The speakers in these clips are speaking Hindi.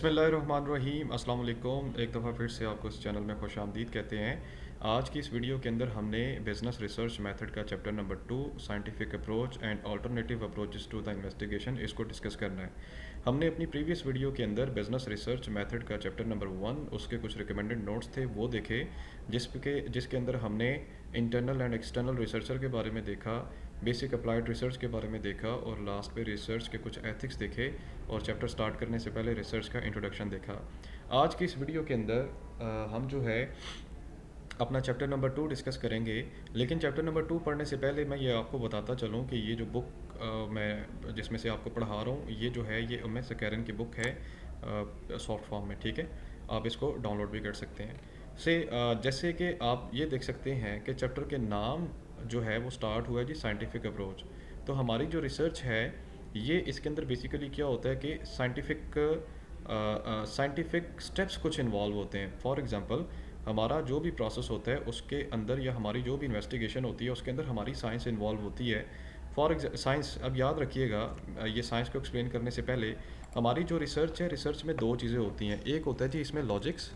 बिस्मिल्लाहिर्रहमानिर्रहीम अस्सलाम वालेकुम। एक दफ़ा फिर से आपको इस चैनल में खुश आमदीद कहते हैं। आज की इस वीडियो के अंदर हमने बिज़नेस रिसर्च मेथड का chapter number 2 scientific approach and alternative approaches to the investigation इसको डिस्कस करना है। हमने अपनी प्रीवियस वीडियो के अंदर बिज़नेस रिसर्च मेथड का चैप्टर नंबर 1 उसके कुछ रिकमेंडेड नोट्स थे वो देखे, जिसके अंदर हमने इंटरनल एंड एक्सटर्नल रिसर्चर के बारे में देखा, बेसिक अप्लाइड रिसर्च के बारे में देखा और लास्ट पे रिसर्च के कुछ एथिक्स देखे और चैप्टर स्टार्ट करने से पहले रिसर्च का इंट्रोडक्शन देखा। आज की इस वीडियो के अंदर हम जो है अपना चैप्टर नंबर 2 डिस्कस करेंगे। लेकिन चैप्टर नंबर 2 पढ़ने से पहले मैं ये आपको बताता चलूँ कि ये जो बुक मैं जिसमें से आपको पढ़ा रहा हूँ ये जो है ये उम्मे सकैरन की बुक है सॉफ्ट फॉर्म में, ठीक है। आप इसको डाउनलोड भी कर सकते हैं। जैसे कि आप ये देख सकते हैं कि चैप्टर के नाम जो है वो स्टार्ट हुआ है जी साइंटिफिक अप्रोच। तो हमारी जो रिसर्च है ये इसके अंदर बेसिकली क्या होता है कि साइंटिफिक स्टेप्स कुछ इन्वॉल्व होते हैं। फॉर एग्जांपल हमारा जो भी प्रोसेस होता है उसके अंदर या हमारी जो भी इन्वेस्टिगेशन होती है उसके अंदर हमारी साइंस इन्वॉल्व होती है। साइंस, अब याद रखिएगा, ये साइंस को एक्सप्लेन करने से पहले हमारी जो रिसर्च है, रिसर्च में दो चीज़ें होती हैं। एक होता है जी इसमें लॉजिक्स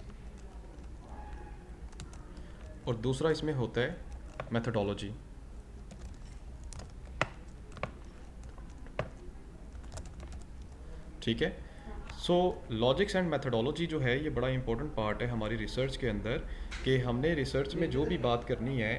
और दूसरा इसमें होता है मेथडोलॉजी, ठीक है। सो लॉजिक्स एंड मेथडोलॉजी जो है ये बड़ा इंपॉर्टेंट पार्ट है हमारी रिसर्च के अंदर कि हमने रिसर्च में जो भी बात करनी है,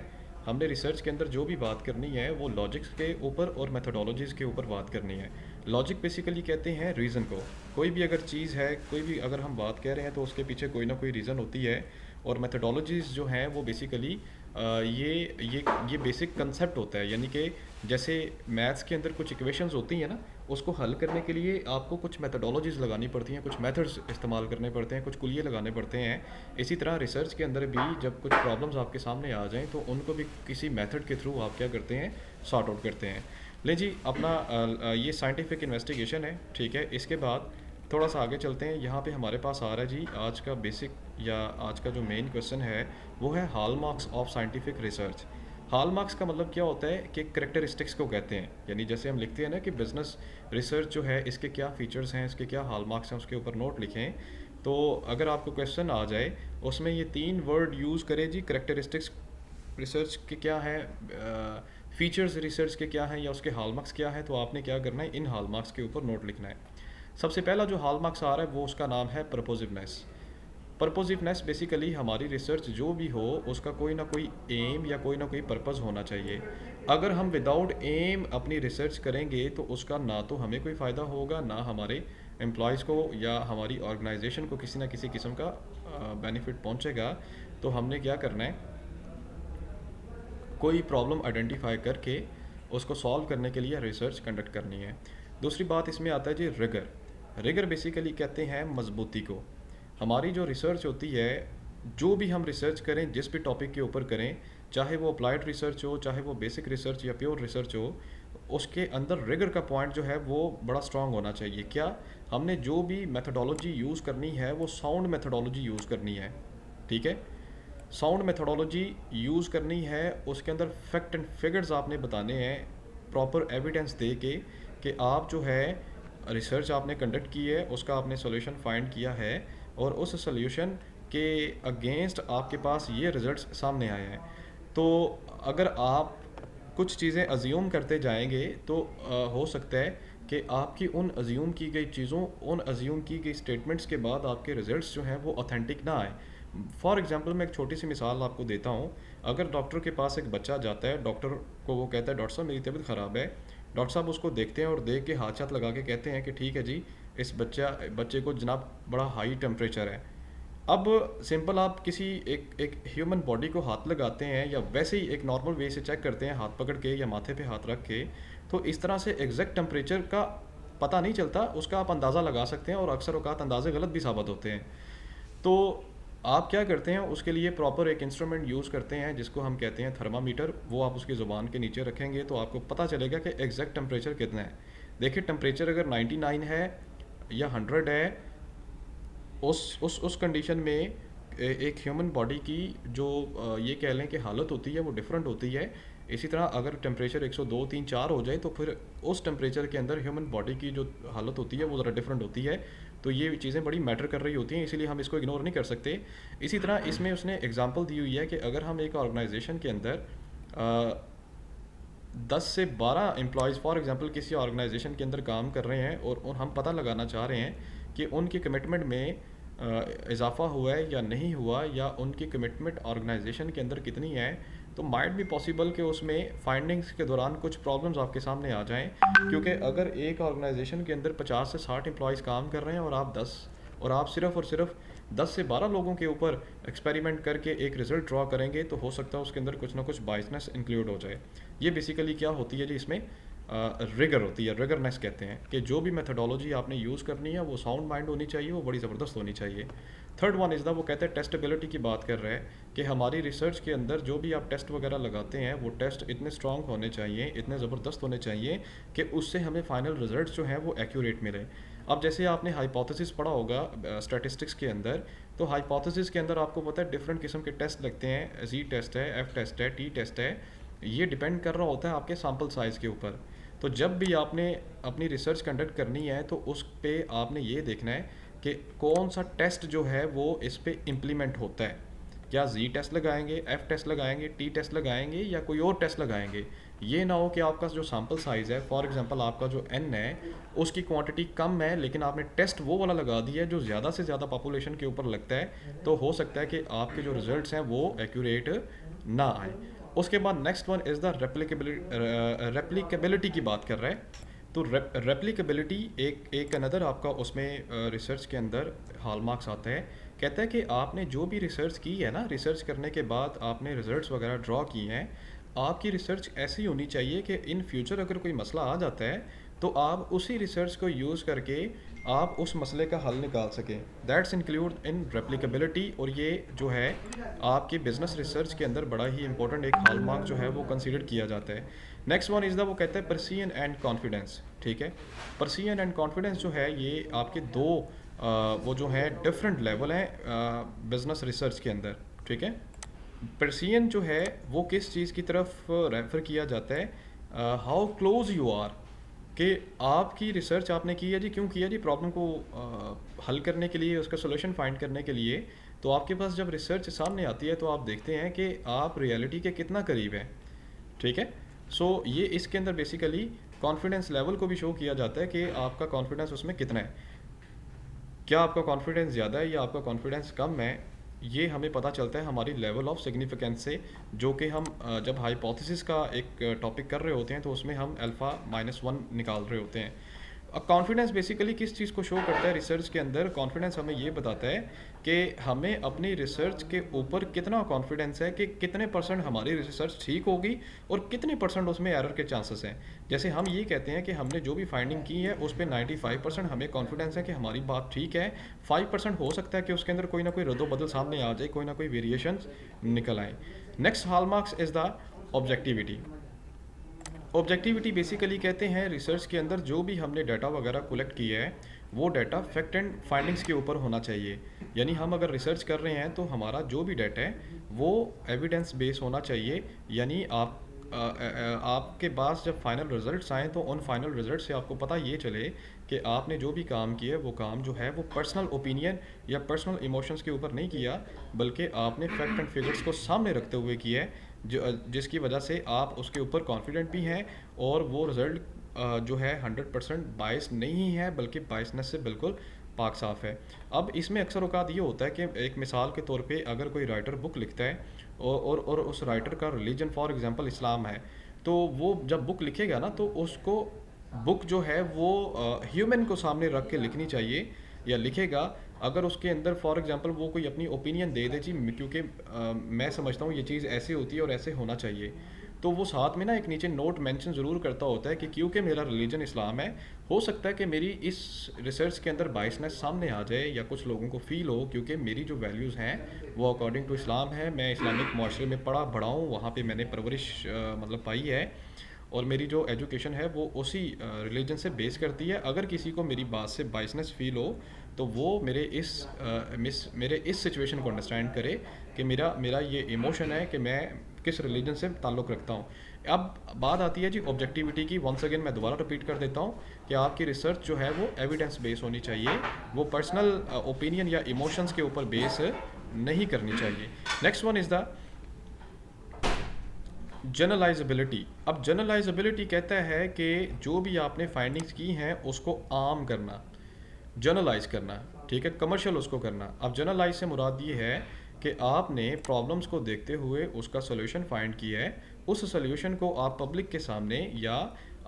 हमने रिसर्च के अंदर जो भी बात करनी है वो लॉजिक्स के ऊपर और मेथडोलॉजीज़ के ऊपर बात करनी है। लॉजिक बेसिकली कहते हैं रीज़न को। कोई भी अगर चीज़ है, कोई भी अगर हम बात कह रहे हैं तो उसके पीछे कोई ना कोई रीज़न होती है। और मेथडोलॉजीज़ जो हैं वो बेसिकली ये बेसिक कंसेप्ट होता है, यानी कि जैसे मैथ्स के अंदर कुछ इक्वेशंस होती हैं ना, उसको हल करने के लिए आपको कुछ मेथडोलॉजीज़ लगानी पड़ती हैं, कुछ मेथड्स इस्तेमाल करने पड़ते हैं, कुछ कुलिये लगाने पड़ते हैं। इसी तरह रिसर्च के अंदर भी जब कुछ प्रॉब्लम्स आपके सामने आ जाएं तो उनको भी किसी मेथड के थ्रू आप क्या करते हैं, सॉर्ट आउट करते हैं। ले जी अपना ये साइंटिफिक इन्वेस्टिगेशन है, ठीक है। इसके बाद थोड़ा सा आगे चलते हैं। यहाँ पे हमारे पास आ रहा है जी आज का बेसिक या आज का जो मेन क्वेश्चन है वो है hallmarks of scientific research. Hallmarks का मतलब क्या होता है कि करेक्टरिस्टिक्स को कहते हैं, यानी जैसे हम लिखते हैं ना कि बिजनेस रिसर्च जो है इसके क्या फीचर्स हैं, इसके क्या हॉलमार्क्स हैं, उसके ऊपर नोट लिखें। तो अगर आपको क्वेश्चन आ जाए उसमें ये 3 वर्ड यूज़ करें जी, करेक्टरिस्टिक्स रिसर्च के क्या है, फीचर्स रिसर्च के क्या हैं या उसके हॉलमार्क्स क्या है, तो आपने क्या करना है, इन हॉलमार्क्स के ऊपर नोट लिखना है। सबसे पहला जो हॉलमार्क्स आ रहा है वो उसका नाम है परपोजिवनेस। परपोजिवनेस बेसिकली हमारी रिसर्च जो भी हो उसका कोई ना कोई एम या कोई ना कोई पर्पज़ होना चाहिए। अगर हम विदाउट एम अपनी रिसर्च करेंगे तो उसका ना तो हमें कोई फ़ायदा होगा, ना हमारे एम्प्लॉयज़ को या हमारी ऑर्गेनाइजेशन को किसी ना किसी किस्म का बेनिफिट पहुंचेगा। तो हमने क्या करना है, कोई प्रॉब्लम आइडेंटिफाई करके उसको सॉल्व करने के लिए रिसर्च कंडक्ट करनी है। दूसरी बात इसमें आता है जी रिगर। रिगर बेसिकली कहते हैं मजबूती को। हमारी जो रिसर्च होती है, जो भी हम रिसर्च करें, जिस भी टॉपिक के ऊपर करें, चाहे वो अप्लाइड रिसर्च हो, चाहे वो बेसिक रिसर्च या प्योर रिसर्च हो, उसके अंदर रिगर का पॉइंट जो है वो बड़ा स्ट्रांग होना चाहिए। क्या हमने जो भी मेथडोलॉजी यूज़ करनी है वो साउंड मेथडोलॉजी यूज़ करनी है, ठीक है। साउंड मेथडोलॉजी यूज़ करनी है, उसके अंदर फैक्ट एंड फिगर्स आपने बताने हैं प्रॉपर एविडेंस दे के कि आप जो है रिसर्च आपने कंडक्ट की है, उसका आपने सॉल्यूशन फाइंड किया है और उस सॉल्यूशन के अगेंस्ट आपके पास ये रिजल्ट्स सामने आए हैं। तो अगर आप कुछ चीज़ें अज्यूम करते जाएंगे तो हो सकता है कि आपकी उन अज्यूम की गई चीज़ों, उन अज्यूम की गई स्टेटमेंट्स के बाद आपके रिजल्ट्स जो हैं वो ऑथेंटिक ना आए। फॉर एग्जांपल मैं एक छोटी सी मिसाल आपको देता हूँ। अगर डॉक्टर के पास एक बच्चा जाता है, डॉक्टर को वो कहता है डॉक्टर साहब मेरी तबीयत ख़राब है, डॉक्टर साहब उसको देखते हैं और देख के हाथ लगा के कहते हैं कि ठीक है जी, इस बच्चे को जनाब बड़ा हाई टेम्परेचर है। अब सिंपल आप किसी एक ह्यूमन बॉडी को हाथ लगाते हैं या वैसे ही एक नॉर्मल वे से चेक करते हैं हाथ पकड़ के या माथे पे हाथ रख के, तो इस तरह से एग्जैक्ट टेम्परेचर का पता नहीं चलता, उसका आप अंदाज़ा लगा सकते हैं और अक्सर औकात अंदाजे गलत भी साबित होते हैं। तो आप क्या करते हैं, उसके लिए प्रॉपर एक इंस्ट्रूमेंट यूज़ करते हैं जिसको हम कहते हैं थर्मामीटर। वो आप उसकी ज़ुबान के नीचे रखेंगे तो आपको पता चलेगा कि एग्जैक्ट टेम्परेचर कितना है। देखिए टेम्परेचर अगर 99 है या 100 है, उस कंडीशन में एक ह्यूमन बॉडी की जो ये कह लें कि हालत होती है वो डिफरेंट होती है इसी तरह अगर टेम्परेचर 102, 3, 4 हो जाए तो फिर उस टेम्परेचर के अंदर ह्यूमन बॉडी की जो हालत होती है वो ज़रा डिफरेंट होती है। तो ये चीज़ें बड़ी मैटर कर रही होती हैं, इसीलिए हम इसको इग्नोर नहीं कर सकते। इसी तरह इसमें उसने एग्जांपल दी हुई है कि अगर हम एक ऑर्गेनाइजेशन के अंदर 10 से 12 एम्प्लॉयज़ फॉर एग्जांपल किसी ऑर्गेनाइजेशन के अंदर काम कर रहे हैं और हम पता लगाना चाह रहे हैं कि उनकी कमिटमेंट में इजाफा हुआ है या नहीं हुआ, या उनकी कमिटमेंट ऑर्गेनाइजेशन के अंदर कितनी है, तो माइट भी पॉसिबल कि उसमें फाइंडिंग्स के दौरान कुछ प्रॉब्लम्स आपके सामने आ जाएं। क्योंकि अगर एक ऑर्गेनाइजेशन के अंदर 50 से 60 एम्प्लॉयज़ काम कर रहे हैं और आप सिर्फ और सिर्फ 10 से 12 लोगों के ऊपर एक्सपेरिमेंट करके एक रिज़ल्ट ड्रॉ करेंगे, तो हो सकता है उसके अंदर कुछ ना कुछ बायसनेस इंक्लूड हो जाए। ये बेसिकली क्या होती है जी, इसमें रिगर होती है, रिगरनेस कहते हैं कि जो भी मेथडोलॉजी आपने यूज़ करनी है वो साउंड माइंड होनी चाहिए, वो बड़ी ज़बरदस्त होनी चाहिए। थर्ड वन इज़ द, वो कहते हैं टेस्टेबिलिटी की बात कर रहे हैं कि हमारी रिसर्च के अंदर जो भी आप टेस्ट वगैरह लगाते हैं वो टेस्ट इतने स्ट्रॉन्ग होने चाहिए, इतने ज़बरदस्त होने चाहिए कि उससे हमें फाइनल रिजल्ट जो हैं वो एक्यूरेट मिले। अब जैसे आपने हाइपोथेसिस पढ़ा होगा स्टैटिस्टिक्स के अंदर, तो हाइपोथेसिस के अंदर आपको पता है डिफरेंट किस्म के टेस्ट लगते हैं, जी टेस्ट है, एफ टेस्ट है, टी टेस्ट है। ये डिपेंड कर रहा होता है आपके सैम्पल साइज़ के ऊपर। तो जब भी आपने अपनी रिसर्च कंडक्ट करनी है तो उस पे आपने ये देखना है कि कौन सा टेस्ट जो है वो इस पे इम्प्लीमेंट होता है। क्या जी टेस्ट लगाएंगे, एफ टेस्ट लगाएंगे, टी टेस्ट लगाएंगे, या कोई और टेस्ट लगाएंगे। ये ना हो कि आपका जो सैम्पल साइज़ है, फॉर एग्जांपल आपका जो एन है उसकी क्वांटिटी कम है लेकिन आपने टेस्ट वो वाला लगा दिया है जो ज़्यादा से ज़्यादा पॉपुलेशन के ऊपर लगता है, तो हो सकता है कि आपके जो रिजल्ट्स हैं वो एक्यूरेट ना आए। उसके बाद next one is the replicability की बात कर रहे हैं। तो रेप्लिकेबिलिटी एक अनदर आपका उसमें रिसर्च के अंदर हॉलमार्क्स आता है। कहता है कि आपने जो भी रिसर्च की है ना, रिसर्च करने के बाद आपने रिजल्ट्स वगैरह ड्रॉ किए हैं, आपकी रिसर्च ऐसी होनी चाहिए कि इन फ्यूचर अगर कोई मसला आ जाता है तो आप उसी रिसर्च को यूज़ करके आप उस मसले का हल निकाल सकें। दैट्स इंक्लूड इन रेप्लिकेबिलिटी, और ये जो है आपकी बिजनेस रिसर्च के अंदर बड़ा ही इंपॉर्टेंट एक हॉलमार्क जो है वो कंसीडर किया जाता है। नेक्स्ट वन इज़ द, वो कहता है परसियन एंड कॉन्फिडेंस। ठीक है, परसियन एंड कॉन्फिडेंस जो है ये आपके दो वो जो है डिफरेंट लेवल हैं बिजनेस रिसर्च के अंदर। ठीक है, परसियन जो है वो किस चीज़ की तरफ रेफ़र किया जाता है, हाउ क्लोज यू आर, कि आपकी रिसर्च आपने की है जी, क्यों किया जी, प्रॉब्लम को हल करने के लिए, उसका सोल्यूशन फाइंड करने के लिए। तो आपके पास जब रिसर्च सामने आती है तो आप देखते हैं कि आप रियलिटी के कितना करीब हैं। ठीक है, सो ये इसके अंदर बेसिकली कॉन्फिडेंस लेवल को भी शो किया जाता है कि आपका कॉन्फिडेंस उसमें कितना है। क्या आपका कॉन्फिडेंस ज़्यादा है या आपका कॉन्फिडेंस कम है, ये हमें पता चलता है हमारी लेवल ऑफ सिग्निफिकेंस से, जो कि हम जब हाइपोथेसिस का एक टॉपिक कर रहे होते हैं तो उसमें हम अल्फ़ा-1 निकाल रहे होते हैं। अब कॉन्फिडेंस बेसिकली किस चीज़ को शो करता है रिसर्च के अंदर, कॉन्फिडेंस हमें ये बताता है कि हमें अपनी रिसर्च के ऊपर कितना कॉन्फिडेंस है कि कितने % हमारी रिसर्च ठीक होगी और कितने % उसमें एरर के चांसेस हैं। जैसे हम ये कहते हैं कि हमने जो भी फाइंडिंग की है उस पर 95% हमें कॉन्फिडेंस है कि हमारी बात ठीक है, 5% हो सकता है कि उसके अंदर कोई ना कोई रद्दो-बदल सामने आ जाए, कोई ना कोई वेरिएशंस निकल आए। Next hallmarks is the objectivity. Objectivity basically कहते हैं रिसर्च के अंदर जो भी हमने डाटा वगैरह कलेक्ट किया है वो डाटा फैक्ट एंड फाइंडिंग्स के ऊपर होना चाहिए। यानी हम अगर रिसर्च कर रहे हैं तो हमारा जो भी डाटा है वो एविडेंस बेस होना चाहिए। यानी आपके पास जब फाइनल रिजल्ट्स आएँ तो उन फाइनल रिजल्ट से आपको पता ये चले कि आपने जो भी काम किया वो काम जो है वो पर्सनल ओपिनियन या पर्सनल इमोशंस के ऊपर नहीं किया, बल्कि आपने फैक्ट एंड फिगर्स को सामने रखते हुए किया है, जिसकी वजह से आप उसके ऊपर कॉन्फिडेंट भी हैं और वो रिज़ल्ट जो है 100% बायस नहीं है, बल्कि बायसनेस से बिल्कुल पाक साफ़ है। अब इसमें अक्सर औक़ात ये होता है कि एक मिसाल के तौर पे अगर कोई राइटर बुक लिखता है और उस राइटर का रिलीजन फॉर एग्ज़ाम्पल इस्लाम है, तो वो जब बुक लिखेगा ना तो उसको बुक जो है वो ह्यूमन को सामने रख के लिखनी चाहिए या लिखेगा। अगर उसके अंदर फॉर एग्जांपल वो कोई अपनी ओपिनियन दे दे जी, क्योंकि मैं समझता हूँ ये चीज़ ऐसे होती है और ऐसे होना चाहिए, तो वो साथ में ना एक नीचे नोट मेंशन ज़रूर करता होता है कि क्योंकि मेरा रिलीजन इस्लाम है, हो सकता है कि मेरी इस रिसर्च के अंदर बायसनेस सामने आ जाए या कुछ लोगों को फील हो, क्योंकि मेरी जो वैल्यूज़ हैं वो अकॉर्डिंग टू इस्लाम है। मैं इस्लामिक माशरे में पढ़ा बढ़ा हूँ, वहाँ पे मैंने परवरिश मतलब पाई है और मेरी जो एजुकेशन है वो उसी रिलीजन से बेस करती है। अगर किसी को मेरी बात से बायसनेस फील हो तो वो मेरे इस सिचुएशन को अंडरस्टैंड करे कि मेरा ये इमोशन है कि मैं किस रिलीजन से ताल्लुक़ रखता हूँ। अब बात आती है जी ऑब्जेक्टिविटी की। वंस अगेन मैं दोबारा रिपीट कर देता हूँ कि आपकी रिसर्च जो है वो एविडेंस बेस होनी चाहिए, वो पर्सनल ओपिनियन या इमोशंस के ऊपर बेस नहीं करनी चाहिए। Next one is the generalisability. अब जनरलाइजेबिलिटी कहता है कि जो भी आपने फाइंडिंग्स की हैं उसको आम करना, जनरलाइज करना, ठीक है, कमर्शियल उसको करना। अब जनरलाइज से मुराद ये है कि आपने प्रॉब्लम्स को देखते हुए उसका सोल्यूशन फाइंड किया है, उस सोल्यूशन को आप पब्लिक के सामने या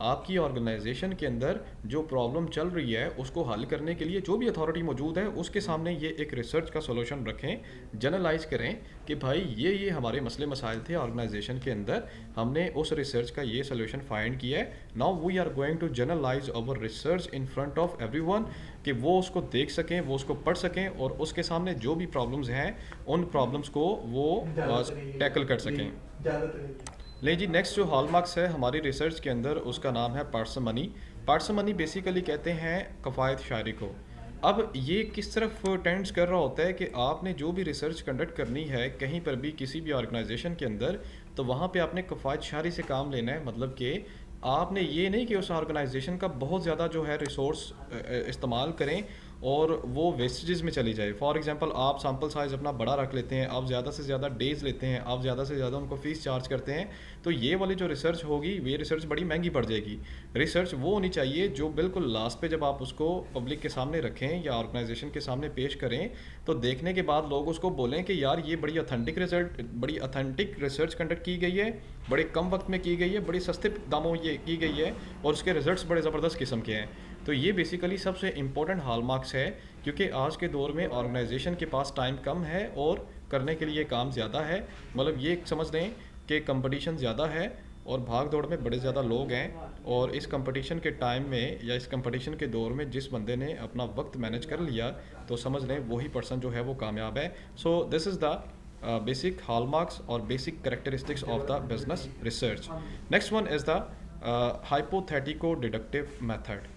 आपकी ऑर्गेनाइजेशन के अंदर जो प्रॉब्लम चल रही है उसको हल करने के लिए जो भी अथॉरिटी मौजूद है उसके सामने ये एक रिसर्च का सोल्यूशन रखें, जनरलाइज करें कि भाई ये हमारे मसले मसाइल थे ऑर्गेनाइजेशन के अंदर, हमने उस रिसर्च का ये सोल्यूशन फाइंड किया है, now we are going to generalize our research in front of everyone, कि वो उसको देख सकें, वो उसको पढ़ सकें और उसके सामने जो भी प्रॉब्लम्स हैं उन प्रॉब्लम्स को वो टैकल कर सकें। ले जी, नेक्स्ट जो हॉलमार्क्स है हमारी रिसर्च के अंदर उसका नाम है पार्समनी। पार्समनी बेसिकली कहते हैं कफ़ायत शायरी को। अब ये किस तरफ टेंड्स कर रहा होता है कि आपने जो भी रिसर्च कंडक्ट करनी है कहीं पर भी किसी भी ऑर्गेनाइजेशन के अंदर, तो वहाँ पे आपने कफ़ायत शायरी से काम लेना है। मतलब कि आपने ये नहीं कि उस ऑर्गेनाइजेशन का बहुत ज़्यादा जो है रिसोर्स इस्तेमाल करें और वो वेस्टेजेस में चली जाए। फॉर एग्जांपल आप सैम्पल साइज़ अपना बड़ा रख लेते हैं, आप ज़्यादा से ज़्यादा डेज़ लेते हैं, आप ज़्यादा से ज़्यादा उनको फ़ीस चार्ज करते हैं, तो ये वाली जो रिसर्च होगी ये रिसर्च बड़ी महंगी पड़ जाएगी। रिसर्च वो होनी चाहिए जो बिल्कुल लास्ट पे जब आप उसको पब्लिक के सामने रखें या ऑर्गेनाइजेशन के सामने पेश करें तो देखने के बाद लोग उसको बोलें कि यार ये बड़ी ऑथेंटिक रिसर्च कंडक्ट की गई है, बड़े कम वक्त में की गई है, बड़ी सस्ते दामों ये की गई है और उसके रिजल्ट्स बड़े ज़बरदस्त किस्म के हैं। तो ये बेसिकली सबसे इम्पोर्टेंट हॉलमार्क्स है, क्योंकि आज के दौर में ऑर्गेनाइजेशन के पास टाइम कम है और करने के लिए काम ज़्यादा है। मतलब ये समझ लें कि कंपटीशन ज़्यादा है और भाग दौड़ में बड़े ज़्यादा लोग हैं, और इस कंपटीशन के टाइम में या इस कंपटीशन के दौर में जिस बंदे ने अपना वक्त मैनेज कर लिया तो समझ लें वही पर्सन जो है वो कामयाब है। So this is the basic hallmarks और basic characteristics of the business research. Next one is the hypothetico deductive method.